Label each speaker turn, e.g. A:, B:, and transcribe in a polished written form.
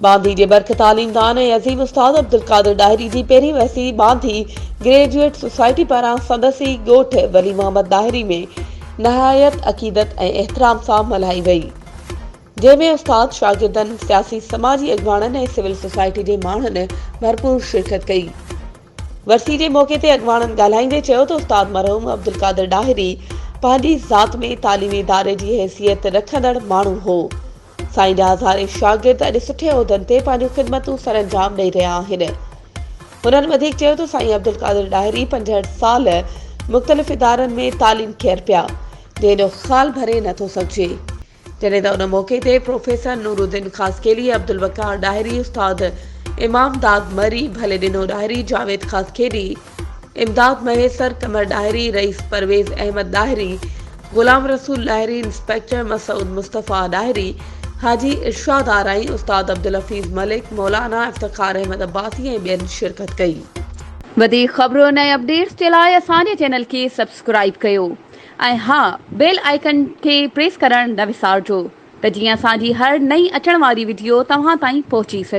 A: बांधी जे बरख तालीमदान ऐं अज़ीम उस्ताद अब्दुल कादिर डाहिरी जी पहिरीं वसी बांधी ग्रेजुएट सोसाइटी पारां संदसी ॻोठ वली मोहम्मद डाहिरी में नहायत अक़ीदत ऐं एहतराम सां मल्हाई वई, जंहिंमें उस्ताद शागिर्दनि सियासी समाजी अॻवाननि ऐं सिविल सोसाइटी जे माण्हुनि भरपूर शिरकत कई। वरसी जे मौक़े ते अॻवाननि ॻाल्हाईंदे चयो त उस्ताद मरहूम अब्दुल कादिर डाहिरी पंहिंजी ज़ात में तालीमी इदारे जी हैसियत रखंदड़ माण्हू हो। साईं जा हज़ारे शागिर्द अॼु सुठे उहिदनि ते पंहिंजूं ख़िदमतूं सरअंजाम ॾेई रहिया आहिनि। हुननि वधीक चयो त साईं अब्दुल कादिर डाहिरी 65 साल मुख़्तलिफ़ इदारनि में तालीम कयनि पिया, जंहिंजो ख़्याल भरे नथो सघिजे। जॾहिं त उन मौक़े ते प्रोफेसर नूरुद्दीन ख़ासकेली, अब्दुल वक़ार डाहिरी, उस्ताद इमाम दाद मरी, भले ॾिनो डाहिरी, जावेद ख़ासकेली, इमदाद महेसर, कमर डाहिरी, रईस परवेज़ अहमद डाहिरी, गुलाम रसूल डाहिरी, इंस्पेक्टर मसूद मुस्तफ़ा डाहिरी, हाजी इरशाद आराई, उस्ताद अब्दुल हफ़ीज़ मलिक, मौलाना इफ्तिखार अहमद अब्बासी ऐं ॿियनि शिरकत कई।
B: वधीक ख़बरुनि ऐं अपडेट्स जे लाइ असांजे चैनल खे सब्सक्राइब कयो ऐं हा, बेल आइकन खे प्रेस करणु न विसारिजो त जीअं असांजी हर नई अचण वारी वीडियो तव्हां ताईं पहुची सघे।